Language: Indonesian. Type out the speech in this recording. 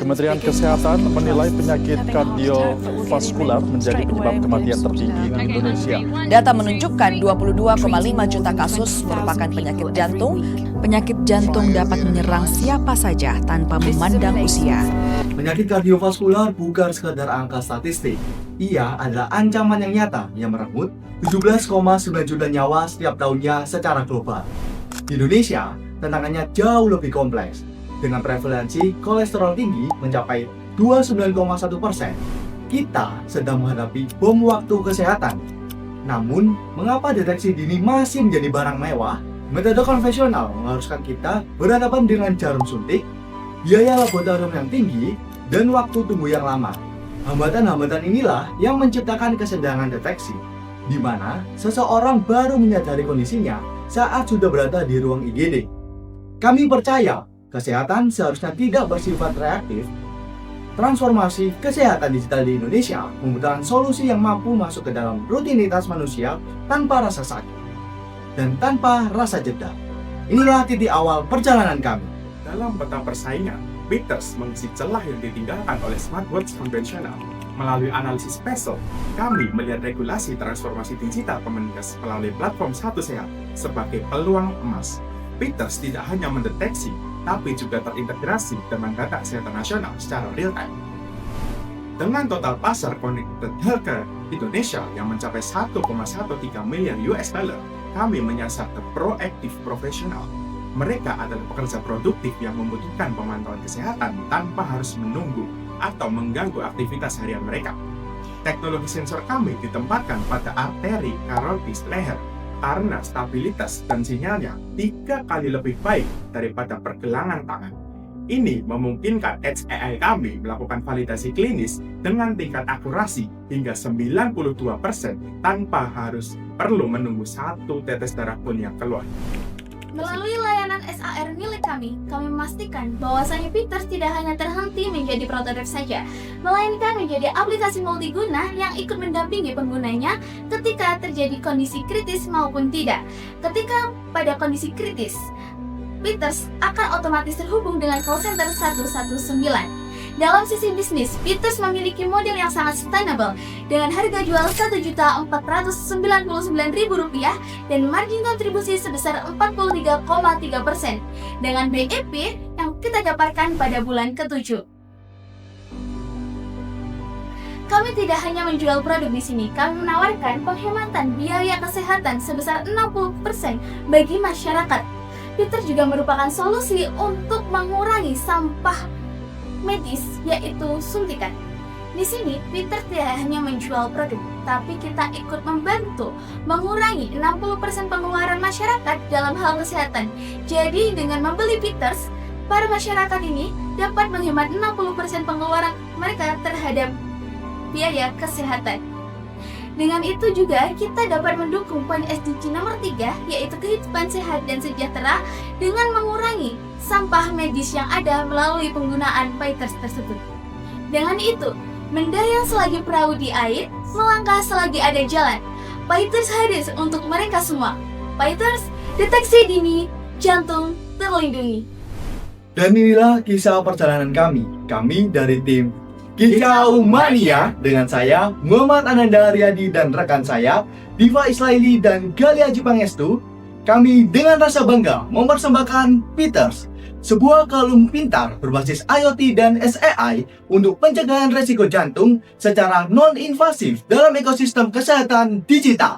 Kementerian Kesehatan menilai penyakit kardiovaskular menjadi penyebab kematian tertinggi di Indonesia. Data menunjukkan 22,5 juta kasus merupakan penyakit jantung. Penyakit jantung dapat menyerang siapa saja tanpa memandang usia. Penyakit kardiovaskular bukan sekadar angka statistik. Ia adalah ancaman yang nyata yang merenggut 17,9 juta nyawa setiap tahunnya secara global. Di Indonesia, tantangannya jauh lebih kompleks. Dengan prevalensi kolesterol tinggi mencapai 29,1%, kita sedang menghadapi bom waktu kesehatan. Namun, mengapa deteksi dini masih menjadi barang mewah? Metode konvensional mengharuskan kita berhadapan dengan jarum suntik, biaya laboratorium yang tinggi, dan waktu tunggu yang lama. Hambatan-hambatan inilah yang menciptakan kesenjangan deteksi, di mana seseorang baru menyadari kondisinya saat sudah berada di ruang IGD. Kami percaya kesehatan seharusnya tidak bersifat reaktif. Transformasi kesehatan digital di Indonesia membutuhkan solusi yang mampu masuk ke dalam rutinitas manusia tanpa rasa sakit dan tanpa rasa jeda. Inilah titik awal perjalanan kami. Dalam peta persaingan, Peters mengisi celah yang ditinggalkan oleh smartwatch konvensional. Melalui analisis PESEL, kami melihat regulasi transformasi digital Kemenkes melalui platform Satu Sehat sebagai peluang emas. Peters tidak hanya mendeteksi, tapi juga terintegrasi dengan data kesehatan nasional secara real-time. Dengan total pasar connected healthcare Indonesia yang mencapai 1,13 miliar US dollar, kami menyasar ke proaktif profesional. Mereka adalah pekerja produktif yang membutuhkan pemantauan kesehatan tanpa harus menunggu atau mengganggu aktivitas harian mereka. Teknologi sensor kami ditempatkan pada arteri karotis leher karena stabilitas dan sinyalnya 3 kali lebih baik daripada pergelangan tangan. Ini memungkinkan Edge AI kami melakukan validasi klinis dengan tingkat akurasi hingga 92% tanpa harus perlu menunggu 1 tetes darah pun yang keluar. Melalui layanan SAR milik kami memastikan bahwasanya Peters tidak hanya terhenti menjadi prototipe saja, melainkan menjadi aplikasi multiguna yang ikut mendampingi penggunanya ketika terjadi kondisi kritis maupun tidak. Ketika pada kondisi kritis, Peters akan otomatis terhubung dengan call center 119. Dalam sisi bisnis, Peters memiliki model yang sangat sustainable dengan harga jual Rp1.499.000 dan margin kontribusi sebesar 43,3% dengan BEP yang kita dapatkan pada bulan ke-7. Kami tidak hanya menjual produk di sini, kami menawarkan penghematan biaya kesehatan sebesar 60% bagi masyarakat. Peters juga merupakan solusi untuk mengurangi sampah medis, yaitu suntikan. Di sini, Peters tidak hanya menjual produk, tapi kita ikut membantu mengurangi 60% pengeluaran masyarakat dalam hal kesehatan. Jadi, dengan membeli Peters, para masyarakat ini dapat menghemat 60% pengeluaran mereka terhadap biaya kesehatan. Dengan itu juga kita dapat mendukung poin SDG nomor 3, yaitu kehidupan sehat dan sejahtera dengan mengurangi sampah medis yang ada melalui penggunaan Peters tersebut. Dengan itu, mendayung selagi perahu di air, melangkah selagi ada jalan. Peters hadir untuk mereka semua. Peters, deteksi dini, jantung terlindungi. Dan inilah kisah perjalanan kami. Kami dari tim Kicau Mania dengan saya Muhammad Ananda Riyadi dan rekan saya Diva Islaili dan Galia Jipangestu. Kami dengan rasa bangga mempersembahkan Peters, sebuah kalung pintar berbasis IoT dan SAI untuk pencegahan resiko jantung secara non-invasif dalam ekosistem kesehatan digital.